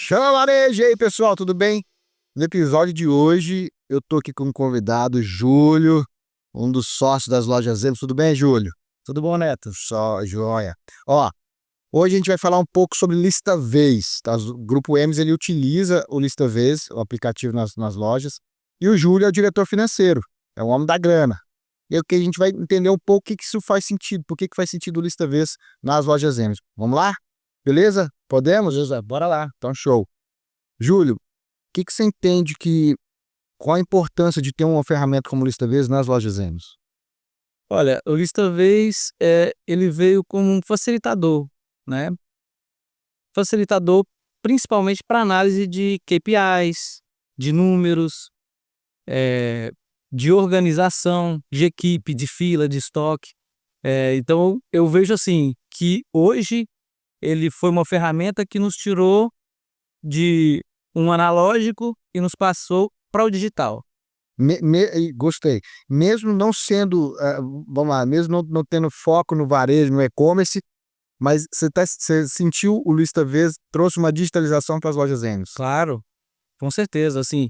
Chama varejo e aí, pessoal, tudo bem? No episódio de hoje, eu tô aqui com um convidado, Júlio, um dos sócios das lojas Zemos. Tudo bem, Júlio? Tudo bom, Neto? Só joia. Ó, hoje a gente vai falar um pouco sobre Lista Vez, tá? O Grupo Emes, ele utiliza o Lista Vez, o aplicativo nas lojas, e o Júlio é o diretor financeiro, é o homem da grana. E aí que a gente vai entender um pouco o que isso faz sentido, por que faz sentido o Lista Vez nas lojas Emes. Vamos lá? Beleza? Podemos? Beleza, bora lá. Então, show. Júlio, que você entende qual a importância de ter uma ferramenta como Lista Vez nas lojas Enos? Olha, o ListaVez, ele veio como um facilitador, né? Facilitador principalmente para análise de KPIs, de números, de organização, de equipe, de fila, de estoque. Então, eu vejo assim, que hoje ele foi uma ferramenta que nos tirou de um analógico e nos passou para o digital. Gostei. Mesmo não sendo, vamos lá, mesmo não tendo foco no varejo, no e-commerce, mas você sentiu o Lista Vez trouxe uma digitalização para as lojas Enos? Claro, com certeza, assim,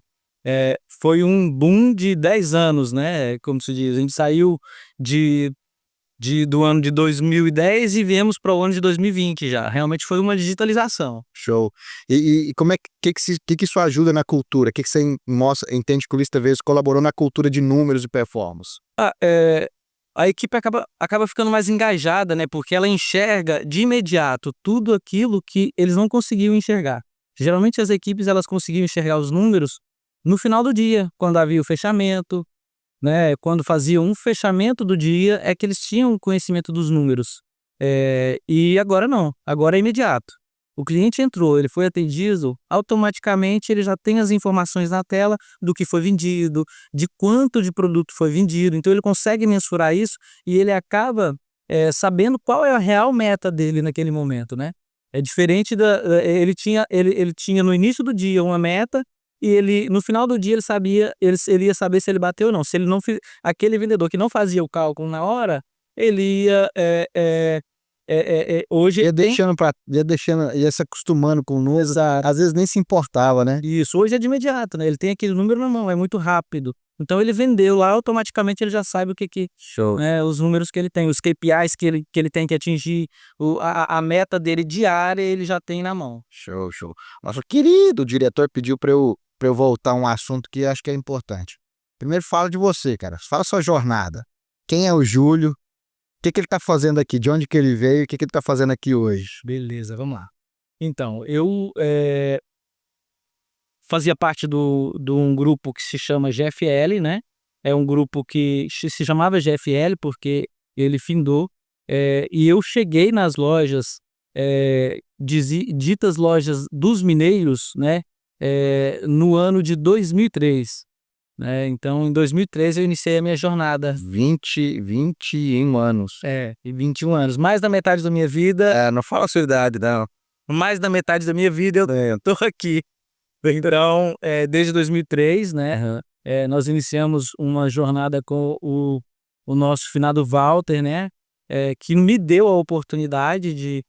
foi um boom de 10 anos, né, como se diz, a gente saiu de do ano de 2010 e viemos para o ano de 2020 já, realmente foi uma digitalização. Show. E como é que isso ajuda na cultura? Que você mostra, entende que o Lista Vez colaborou na cultura de números e performance? A equipe acaba ficando mais engajada, né, porque ela enxerga de imediato tudo aquilo que eles não conseguiam enxergar. Geralmente as equipes elas conseguiam enxergar os números no final do dia, quando havia o fechamento, né, quando faziam um fechamento do dia é que eles tinham conhecimento dos números. E agora não, agora é imediato. O cliente entrou, ele foi atendido, automaticamente ele já tem as informações na tela do que foi vendido, de quanto de produto foi vendido, então ele consegue mensurar isso e ele acaba sabendo qual é a real meta dele naquele momento, né? É diferente ele tinha no início do dia uma meta e ele no final do dia ele ia saber se ele bateu ou não. Se ele não aquele vendedor que não fazia o cálculo na hora, ele ia hoje ele tem. Ia se acostumando com o número, Exato. às vezes nem se importava, né? Isso, hoje é de imediato, né, ele tem aquele número na mão, é muito rápido. Então ele vendeu lá, automaticamente ele já sabe o que, Show. né, os números que ele tem, os KPIs que ele tem que atingir, a meta dele diária ele já tem na mão. Show, show. Nosso querido diretor pediu para eu voltar a um assunto que acho que é importante. Primeiro fala de você, cara. Fala sua jornada. Quem é o Júlio? O que ele tá fazendo aqui? De onde que ele veio? O que ele tá fazendo aqui hoje? Beleza, vamos lá. Então, eu fazia parte de um grupo que se chama GFL, né? É um grupo que se chamava GFL porque ele findou. E eu cheguei nas lojas, ditas lojas dos mineiros, né? No ano de 2003. Né? Então, em 2013 eu iniciei a minha jornada. 21 anos. E 21 anos. Mais da metade da minha vida. Não fala a sua idade, não. Mais da metade da minha vida eu tô aqui. Então, desde 2003, né, nós iniciamos uma jornada com o nosso finado Walter, né, que me deu a oportunidade de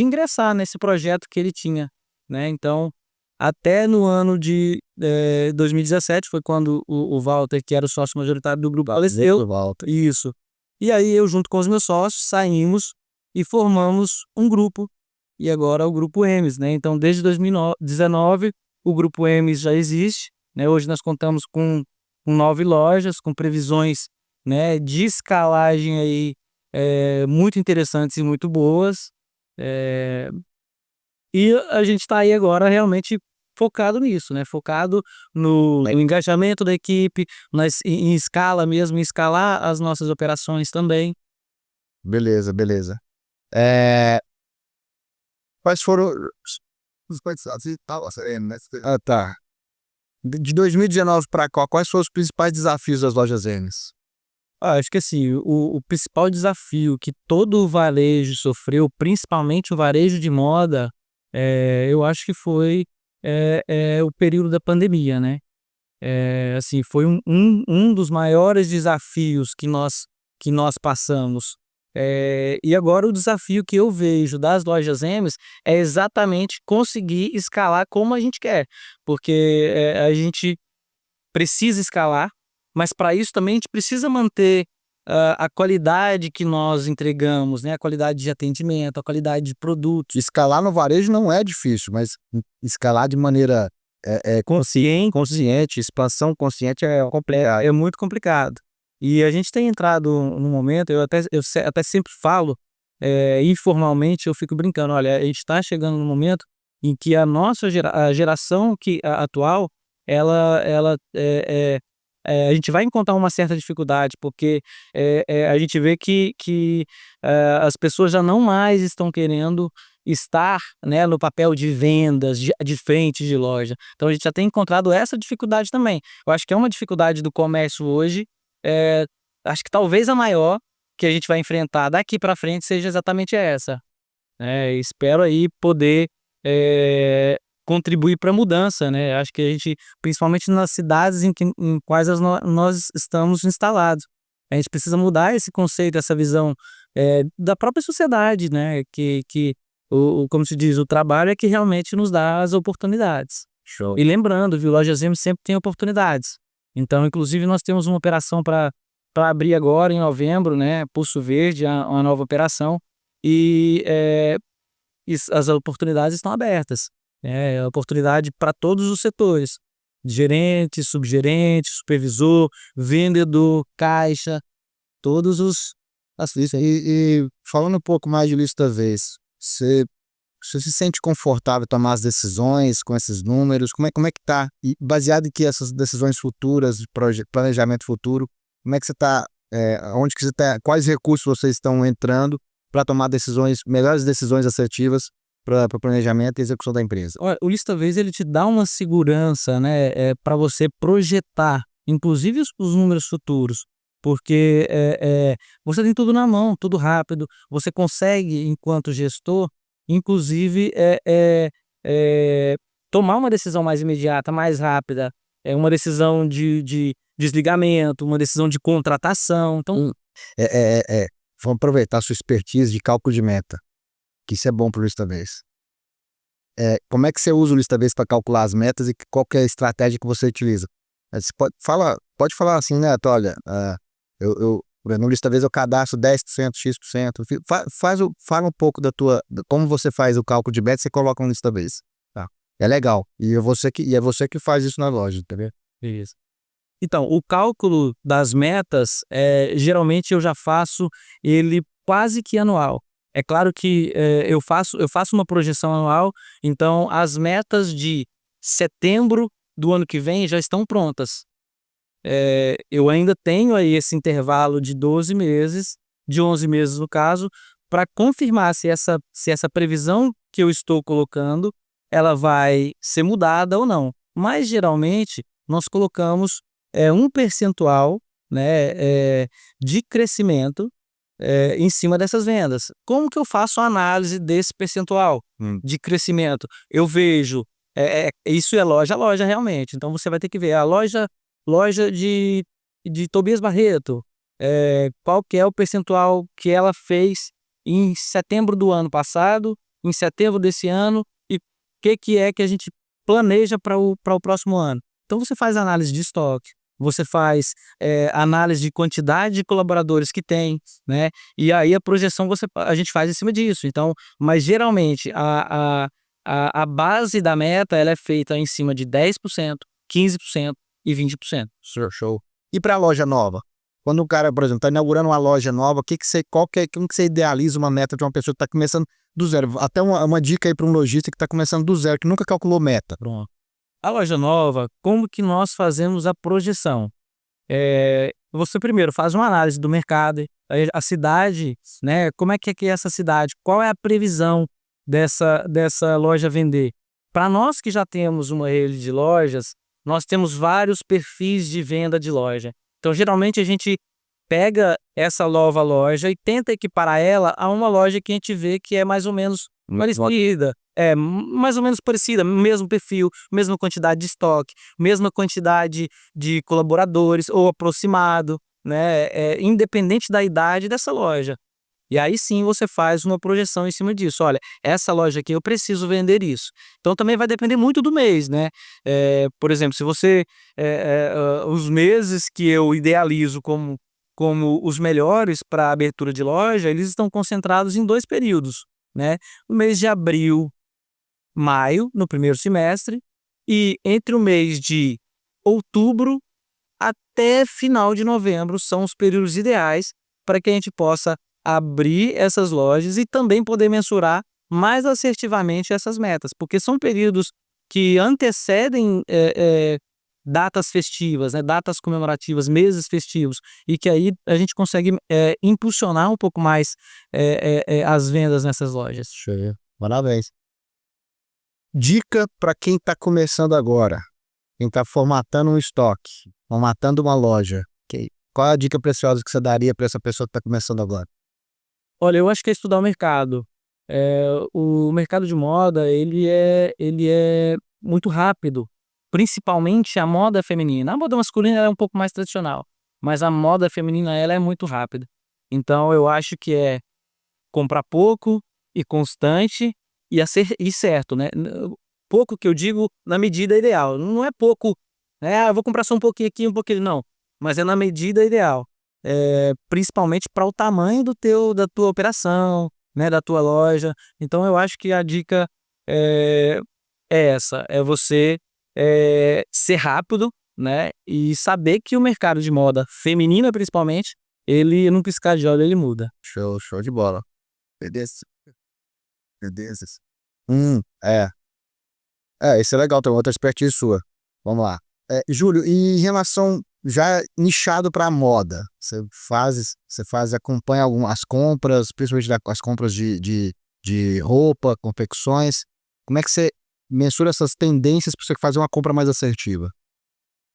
ingressar nesse projeto que ele tinha, né. Então, até no ano de 2017 foi quando o Walter, que era o sócio majoritário do grupo, faleceu. Walter. Isso. E aí eu, junto com os meus sócios, saímos e formamos um grupo, e agora é o Grupo Emes, né. Então, desde 2019, o Grupo Emes já existe, né. Hoje nós contamos com 9 lojas, com previsões, né, de escalagem aí, muito interessantes e muito boas. E a gente está aí agora realmente focado nisso, né, focado no engajamento da equipe, em escala mesmo, em escalar as nossas operações também. Beleza, beleza. Quais foram os tá. De 2019 para cá, quais foram os principais desafios das lojas Enes? Acho que assim, o principal desafio que todo o varejo sofreu, principalmente o varejo de moda, eu acho que foi o período da pandemia, né. Assim, foi um dos maiores desafios que nós passamos, E agora o desafio que eu vejo das lojas Emes é exatamente conseguir escalar como a gente quer, porque a gente precisa escalar, mas para isso também a gente precisa manter a qualidade que nós entregamos, né? A qualidade de atendimento, a qualidade de produtos. Escalar no varejo não é difícil, mas escalar de maneira consciente, expansão consciente é complexa. É muito complicado. E a gente tem entrado num momento, até sempre falo, informalmente, eu fico brincando, olha, a gente está chegando num momento em que a nossa a geração atual, a gente vai encontrar uma certa dificuldade, porque a gente vê que as pessoas já não mais estão querendo estar, né, no papel de vendas, de frente de loja. Então a gente já tem encontrado essa dificuldade também. Eu acho que é uma dificuldade do comércio hoje, eh, acho que talvez a maior que a gente vai enfrentar daqui para frente seja exatamente essa. Espero aí poder contribuir para a mudança, né? Acho que a gente, principalmente nas cidades em quais nós estamos instalados, a gente precisa mudar esse conceito, essa visão da própria sociedade, né? Que como se diz, o trabalho é que realmente nos dá as oportunidades. Show. E lembrando, viu, Lojas Emes sempre tem oportunidades. Então, inclusive, nós temos uma operação para abrir agora em novembro, né? Pulso Verde, uma nova operação. E as oportunidades estão abertas. Oportunidade para todos os setores: gerente, subgerente, supervisor, vendedor, caixa, todos os. E falando um pouco mais de lista vez, você se sente confortável em tomar as decisões com esses números? Como é que tá? E baseado em que essas decisões futuras, de planejamento futuro, como é que você está? Onde que você está? Quais recursos vocês estão entrando para tomar melhores decisões assertivas para planejamento e execução da empresa? Olha, o Lista Vez ele te dá uma segurança, né, para você projetar, inclusive os números futuros, porque você tem tudo na mão, tudo rápido, você consegue, enquanto gestor, inclusive tomar uma decisão mais imediata, mais rápida, uma decisão de desligamento, uma decisão de contratação. Então, Vamos aproveitar a sua expertise de cálculo de meta, que isso é bom para o lista vez. Como é que você usa o lista vez para calcular as metas e qual que é a estratégia que você utiliza? Você pode falar assim, né, olha, no lista vez eu cadastro 10%, X%. Fala um pouco como você faz o cálculo de meta, você coloca no lista vez. Tá. É legal. E é você que faz isso na loja, tá vendo? isso. Então, o cálculo das metas, geralmente eu já faço ele quase que anual. É claro que eu faço uma projeção anual, então as metas de setembro do ano que vem já estão prontas. Eu ainda tenho aí esse intervalo de 12 meses, de 11 meses no caso, para confirmar se essa previsão que eu estou colocando, ela vai ser mudada ou não. Mas geralmente nós colocamos um percentual, né, de crescimento em cima dessas vendas. Como que eu faço a análise desse percentual de crescimento? Eu vejo, isso é loja a loja realmente, então você vai ter que ver a loja de Tobias Barreto, qual que é o percentual que ela fez em setembro do ano passado, em setembro desse ano, e o que é que a gente planeja para o próximo ano. Então você faz análise de estoque, você faz análise de quantidade de colaboradores que tem, né? E aí a projeção a gente faz em cima disso. Então, mas geralmente a base da meta ela é feita em cima de 10%, 15% e 20%. Show. E para a loja nova? Quando o cara, por exemplo, está inaugurando uma loja nova, como que você idealiza uma meta de uma pessoa que está começando do zero? Até uma dica aí para um lojista que está começando do zero, que nunca calculou meta. Pronto. A loja nova, como que nós fazemos a projeção? Você primeiro faz uma análise do mercado, a cidade, né? Como é que é essa cidade? Qual é a previsão dessa loja vender? Para nós que já temos uma rede de lojas, nós temos vários perfis de venda de loja. Então, geralmente, a gente pega essa nova loja e tenta equiparar ela a uma loja que a gente vê que é mais ou menos parecida. Mais ou menos parecida, mesmo perfil, mesma quantidade de estoque, mesma quantidade de colaboradores ou aproximado, né? Independente da idade dessa loja. E aí sim você faz uma projeção em cima disso. Olha, essa loja aqui eu preciso vender isso. Então também vai depender muito do mês, né? Por exemplo, se você os meses que eu idealizo como os melhores para abertura de loja, eles estão concentrados em 2 períodos, né? O mês de abril, maio, no primeiro semestre, e entre o mês de outubro até final de novembro são os períodos ideais para que a gente possa abrir essas lojas e também poder mensurar mais assertivamente essas metas, porque são períodos que antecedem datas festivas, né, datas comemorativas, meses festivos, e que aí a gente consegue impulsionar um pouco mais as vendas nessas lojas. Show. Parabéns. Dica para quem está começando agora, quem está formatando um estoque, formatando uma loja. Qual é a dica preciosa que você daria para essa pessoa que está começando agora? Olha, eu acho que é estudar o mercado. O mercado de moda, ele é muito rápido, principalmente a moda feminina. A moda masculina ela é um pouco mais tradicional, mas a moda feminina ela é muito rápida. Então eu acho que é comprar pouco e constante e certo, né. Pouco que eu digo na medida ideal, não é pouco, né, eu vou comprar só um pouquinho aqui, um pouquinho não, mas é na medida ideal. Principalmente para o tamanho da tua operação, né, da tua loja. Então eu acho que a dica é essa, é você, ser rápido, né, e saber que o mercado de moda feminina principalmente, ele num piscar de olho ele muda. Show, show de bola. Beleza. Beleza. É. Isso é legal, tem outra expertise sua. Vamos lá. Júlio, e em relação já nichado para moda, acompanha algumas compras, principalmente as compras de roupa, confecções. Como é que você mensura essas tendências para você fazer uma compra mais assertiva?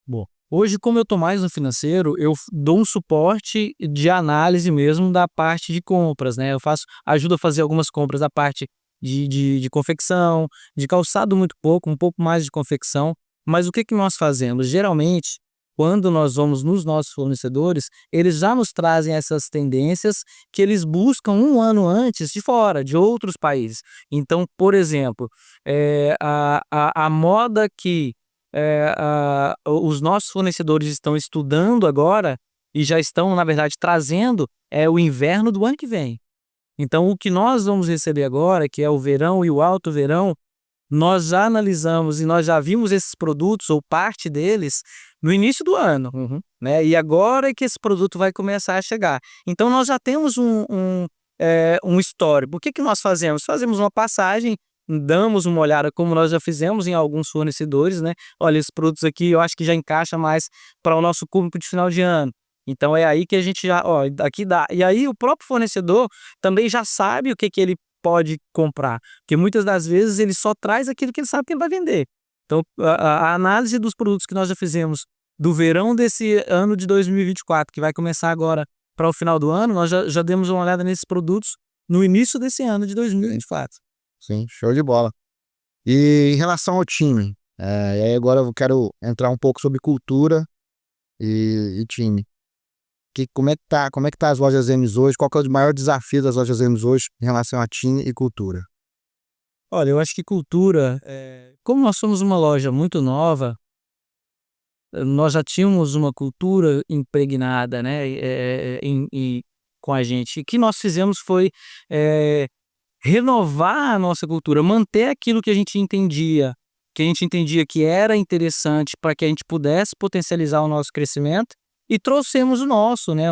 Bom, hoje como eu estou mais no financeiro, eu dou um suporte de análise mesmo da parte de compras, né, ajudo a fazer algumas compras da parte de confecção, de calçado muito pouco, um pouco mais de confecção, mas o que que nós fazemos? Geralmente, quando nós vamos nos nossos fornecedores, eles já nos trazem essas tendências que eles buscam um ano antes de fora, de outros países. Então, por exemplo, a moda que os nossos fornecedores estão estudando agora e já estão, na verdade, trazendo o inverno do ano que vem. Então, o que nós vamos receber agora, que é o verão e o alto verão, nós já analisamos e nós já vimos esses produtos ou parte deles no início do ano, né? E agora é que esse produto vai começar a chegar. Então, nós já temos um histórico. O que que nós fazemos? Fazemos uma passagem, damos uma olhada, como nós já fizemos em alguns fornecedores, né? Olha, esses produtos aqui eu acho que já encaixa mais para o nosso público de final de ano. Então é aí que a gente já, ó, aqui dá. E aí o próprio fornecedor também já sabe o que que ele pode comprar, porque muitas das vezes ele só traz aquilo que ele sabe que ele vai vender. Então a análise dos produtos que nós já fizemos do verão desse ano de 2024, que vai começar agora para o final do ano, nós já demos uma olhada nesses produtos no início desse ano de 2024. Sim, show de bola. E em relação ao time, e aí agora eu quero entrar um pouco sobre cultura e time. Como é que tá as lojas M's hoje? Qual que é o maior desafio das lojas M's hoje em relação a time e cultura? Olha, eu acho que cultura, como nós somos uma loja muito nova, nós já tínhamos uma cultura impregnada, né, com a gente. E o que nós fizemos foi, renovar a nossa cultura, manter aquilo que a gente entendia que era interessante para que a gente pudesse potencializar o nosso crescimento, e trouxemos o nosso, né,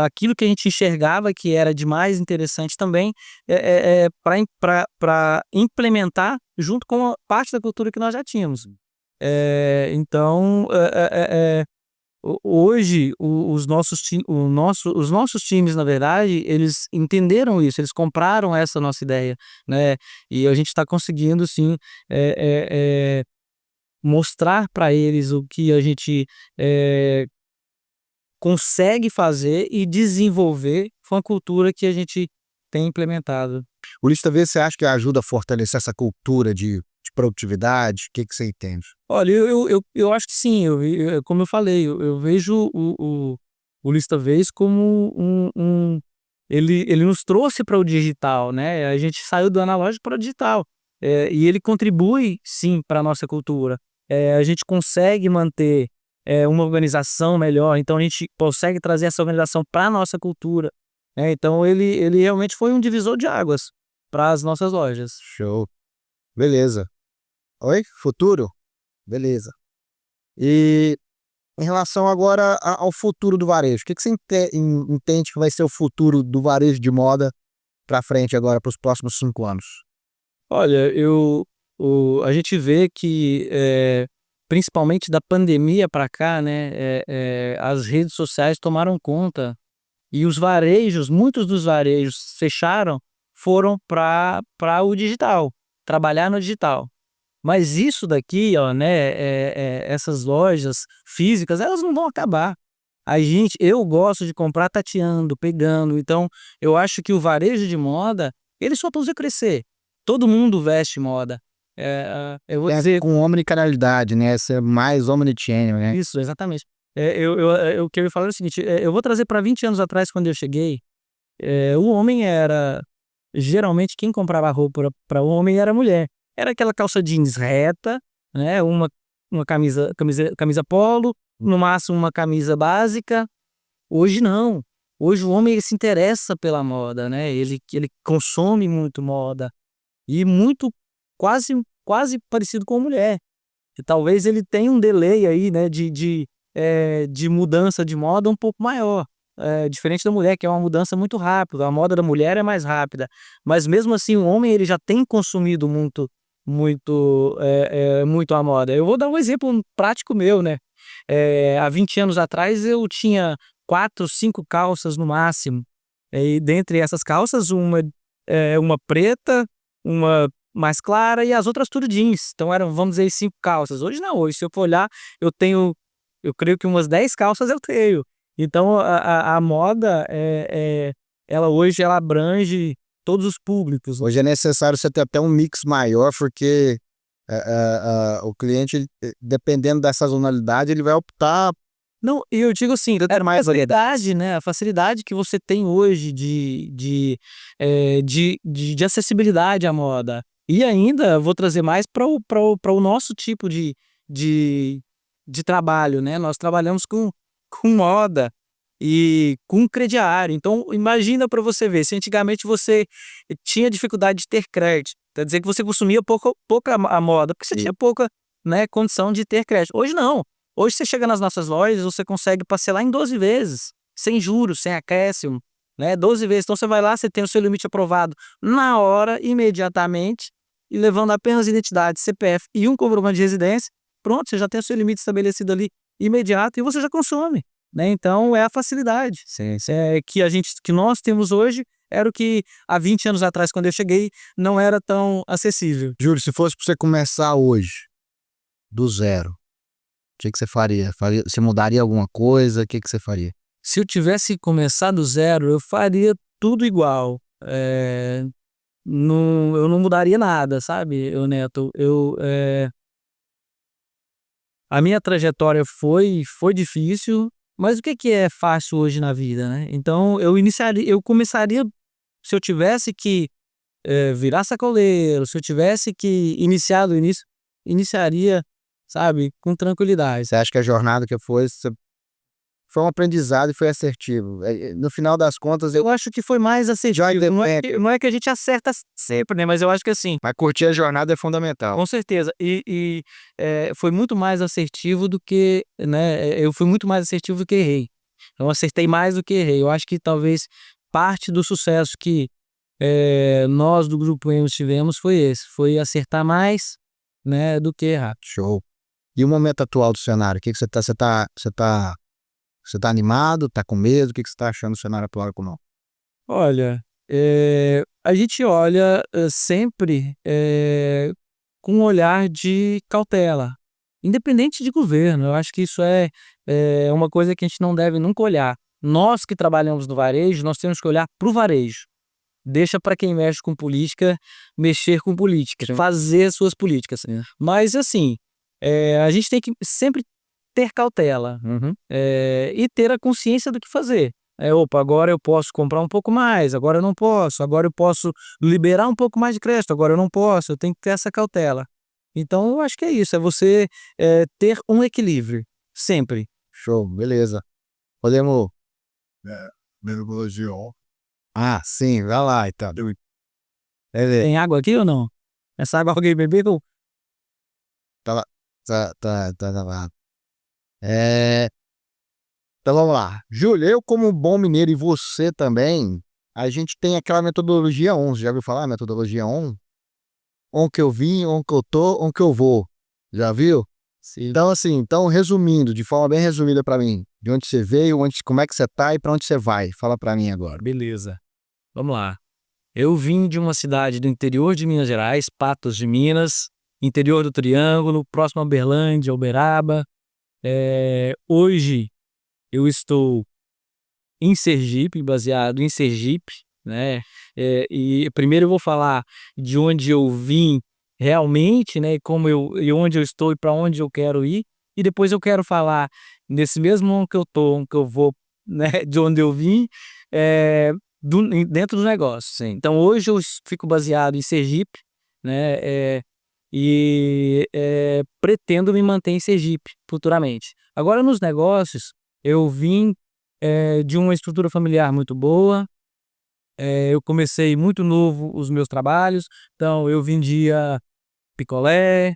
aquilo que a gente enxergava que era de mais interessante também, para implementar junto com a parte da cultura que nós já tínhamos. Então, hoje os nossos times, na verdade, eles entenderam isso, eles compraram essa nossa ideia, né, e a gente está conseguindo sim, mostrar para eles o que a gente consegue fazer e desenvolver com a cultura que a gente tem implementado. O Lista Verde você acha que ajuda a fortalecer essa cultura de produtividade? O que que você entende? Olha, eu acho que sim, como eu falei, eu vejo o Lista Vez como ele nos trouxe para o digital, né? A gente saiu do analógico para o digital. E ele contribui, sim, para a nossa cultura. A gente consegue manter uma organização melhor, então a gente consegue trazer essa organização para a nossa cultura, né? Então ele realmente foi um divisor de águas para as nossas lojas. Show. Beleza. Oi? Futuro? Beleza. E em relação agora ao futuro do varejo, o que você entende que vai ser o futuro do varejo de moda para frente agora, para os próximos 5 anos? Olha, a gente vê que, principalmente da pandemia para cá, né, as redes sociais tomaram conta e os varejos, muitos dos varejos fecharam, foram para o digital, trabalhar no digital. Mas isso daqui, ó, né, essas lojas físicas, elas não vão acabar. Eu gosto de comprar tateando, pegando, então eu acho que o varejo de moda, ele só tende a crescer. Todo mundo veste moda. Eu vou dizer Com omnicanalidade, né? Ser mais omnichannel, né? isso, exatamente. O que eu ia falar é o seguinte, eu vou trazer para 20 anos atrás, quando eu cheguei, o homem era geralmente quem comprava roupa para o homem era a mulher. Era aquela calça jeans reta, né, uma camisa polo, no máximo uma camisa básica. Hoje não. Hoje o homem ele se interessa pela moda, né, ele consome muito moda e muito quase parecido com a mulher. E talvez ele tenha um delay aí, né, de mudança de moda um pouco maior. Diferente da mulher, que é uma mudança muito rápida. A moda da mulher é mais rápida. Mas mesmo assim, o homem ele já tem consumido muito a moda. Eu vou dar um exemplo prático meu, né? Há 20 anos atrás eu tinha 4, 5 calças no máximo. E dentre essas calças, uma preta, uma mais clara e as outras tudo jeans. Então eram, vamos dizer, 5 calças. Hoje não, hoje se eu for olhar, eu creio que umas 10 calças eu tenho. Então a moda, ela hoje ela abrange todos os públicos. Hoje é necessário você ter até um mix maior, porque o cliente, dependendo da sazonalidade, ele vai optar. Não, e eu digo assim, a facilidade, né? A facilidade que você tem hoje de acessibilidade à moda. E ainda vou trazer mais para o nosso tipo de, de trabalho, né? Nós trabalhamos com moda e com crediário. Então, imagina para você ver, se antigamente você tinha dificuldade de ter crédito, quer dizer que você consumia pouca a moda, porque você tinha pouca, né, condição de ter crédito. Hoje não. Hoje você chega nas nossas lojas, você consegue parcelar em 12 vezes, sem juros, sem acréscimo, né? 12 vezes. Então você vai lá, você tem o seu limite aprovado na hora, imediatamente, e levando apenas identidade, CPF e um comprovante de residência, pronto, você já tem o seu limite estabelecido ali imediato e você já consome, né? Então é a facilidade que nós temos hoje, era o que há 20 anos atrás, quando eu cheguei, não era tão acessível. Júlio, se fosse para você começar hoje, do zero, o que você faria? Você mudaria alguma coisa? O que você faria? Se eu tivesse que começar do zero, eu faria tudo igual. Eu não mudaria nada, sabe, Neto? A minha trajetória foi difícil, mas o que é fácil hoje na vida, né? Então eu começaria, se eu tivesse que virar sacoleiro, se eu tivesse que iniciar do início, iniciaria, sabe, com tranquilidade. Você acha que a jornada que foi um aprendizado e foi assertivo? No final das contas, Eu acho que foi mais assertivo. Não é que a gente acerta sempre, né? Mas eu acho que assim, mas curtir a jornada é fundamental. com certeza. Foi muito mais assertivo do que, né? Eu fui muito mais assertivo do que errei. Eu acertei mais do que errei. Eu acho que talvez parte do sucesso que nós do Grupo Emos tivemos foi esse. Foi acertar mais, né, do que errar. Show. E o momento atual do cenário? O que você tá animado? Tá com medo? O que você tá achando do cenário atual econômico? Olha, a gente olha sempre com um olhar de cautela, independente de governo. Eu acho que isso é uma coisa que a gente não deve nunca olhar. Nós que trabalhamos no varejo, nós temos que olhar para o varejo. Deixa para quem mexe com política, mexer com política, fazer suas políticas. Mas assim, a gente tem que sempre ter cautela, e ter a consciência do que fazer. Opa, agora eu posso comprar um pouco mais, agora eu não posso, agora eu posso liberar um pouco mais de crédito, agora eu não posso, eu tenho que ter essa cautela. Então eu acho que é isso, é você ter um equilíbrio, sempre. Show, beleza. Podemos. Ah, sim, vai lá, então. Tem água aqui ou não? Essa água alguém bebeu? Tá lá. Tá lá. É, então vamos lá. Júlio, eu como bom mineiro e você também, a gente tem aquela metodologia 11. Já ouviu falar a metodologia 11? Onde que eu vim, onde que eu tô, onde que eu vou. Já viu? Sim. Então, assim, resumindo, de forma bem resumida pra mim, de onde você veio, como é que você tá e pra onde você vai. Fala pra mim agora. Beleza. Vamos lá. Eu vim de uma cidade do interior de Minas Gerais, Patos de Minas, interior do Triângulo, próximo a Uberlândia, Uberaba. Hoje eu estou em Sergipe, baseado em Sergipe, né? E primeiro eu vou falar de onde eu vim realmente, né? E onde eu estou e para onde eu quero ir. E depois eu quero falar nesse mesmo onde que eu tô, onde que eu vou, né? De onde eu vim, dentro do negócio. Sim. Então hoje eu fico baseado em Sergipe, né? Pretendo me manter em Sergipe futuramente. Agora nos negócios eu vim de uma estrutura familiar muito boa. Eu comecei muito novo os meus trabalhos, então eu vendia picolé,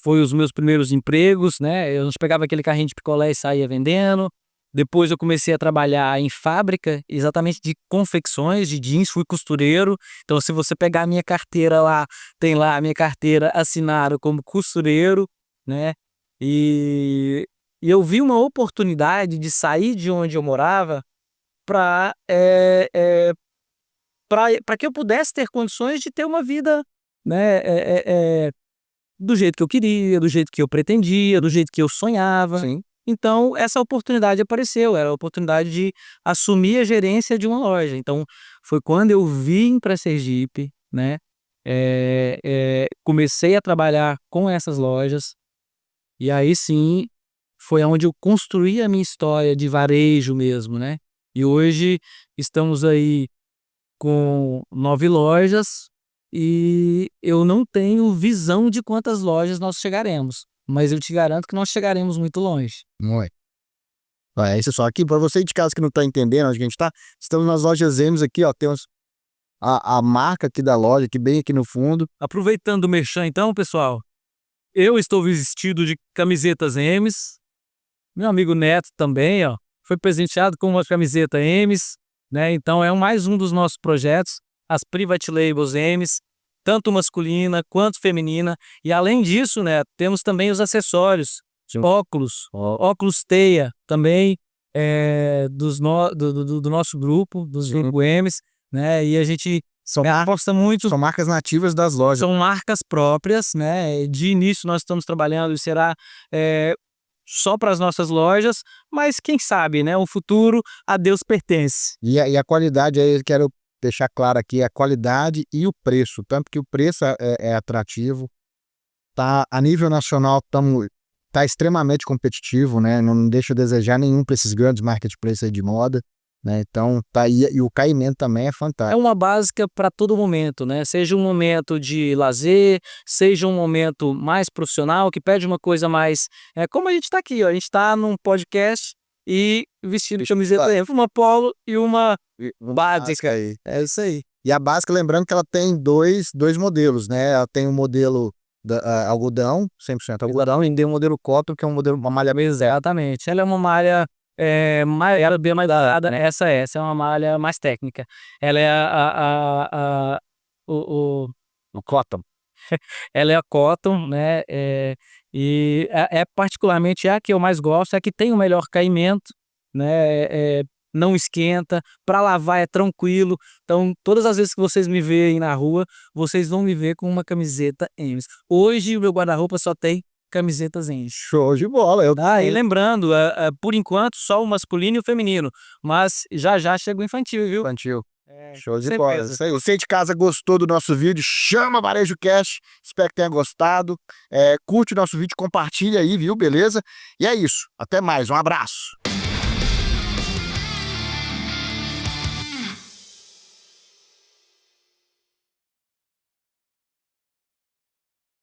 foi os meus primeiros empregos, né? A gente pegava aquele carrinho de picolé e saía vendendo. Depois eu comecei a trabalhar em fábrica, exatamente de confecções, de jeans, fui costureiro. Então se você pegar a minha carteira lá, tem lá a minha carteira assinada como costureiro, né? E, e eu vi uma oportunidade de sair de onde eu morava para para que eu pudesse ter condições de ter uma vida, né, do jeito que eu queria, do jeito que eu pretendia, do jeito que eu sonhava. Sim. Então essa oportunidade apareceu, era a oportunidade de assumir a gerência de uma loja. Então foi quando eu vim para Sergipe, né, comecei a trabalhar com essas lojas, e aí sim foi onde eu construí a minha história de varejo mesmo, né. E hoje estamos aí com 9 lojas e eu não tenho visão de quantas lojas nós chegaremos, mas eu te garanto que nós chegaremos muito longe. Muito. É isso só. Aqui, para você de casa que não tá entendendo onde a gente tá, estamos nas lojas Emes aqui, ó. Temos a marca aqui da loja, aqui bem aqui no fundo. Aproveitando o merchan então, pessoal, eu estou vestido de camisetas Emes, meu amigo Neto também, ó, foi presenteado com uma camiseta Emes, né? Então é mais um dos nossos projetos, as Private Labels Emes, tanto masculina quanto feminina. E além disso, né, temos também os acessórios, óculos teia também, do nosso grupo, dos grupo Emes, né? E a gente aposta muito. São marcas nativas das lojas. São marcas próprias, né? De início nós estamos trabalhando e será só para as nossas lojas, mas quem sabe, né? O futuro a Deus pertence. E a qualidade aí, eu quero deixar claro aqui, a qualidade e o preço. Tanto que o preço é atrativo. Tá, a nível nacional, tá extremamente competitivo, né? Não deixa a desejar nenhum para esses grandes marketplaces aí de moda, né? Então, tá aí, e o caimento também é É fantástico. uma básica para todo momento, né? Seja um momento de lazer, seja um momento mais profissional, que pede uma coisa mais. Como a gente está aqui, ó, a gente está num podcast e vestido de camiseta, uma polo e uma básica. aí. É isso aí. E a básica, lembrando que ela tem dois modelos, né? Ela tem o modelo algodão, 100% algodão, e tem o modelo cotton, que é uma malha meio zero. Exatamente. Ela é uma malha ela é bem mais dada, né? Essa é uma malha mais técnica. Ela é o cotton. Ela é a cotton, né? E particularmente a que eu mais gosto, é a que tem o melhor caimento, né? Não esquenta, para lavar é tranquilo. Então, todas as vezes que vocês me veem na rua, vocês vão me ver com uma camiseta Emes. Hoje o meu guarda-roupa só tem camisetas Emes. Show de bola. E lembrando, por enquanto só o masculino e o feminino, mas já já chega o infantil, viu? Infantil. Show de certeza. bola. Isso aí. Você de casa gostou do nosso vídeo, chama Varejo Cash. Espero que tenha gostado. Curte o nosso vídeo, compartilha aí, viu? Beleza? E é isso. Até mais. Um abraço.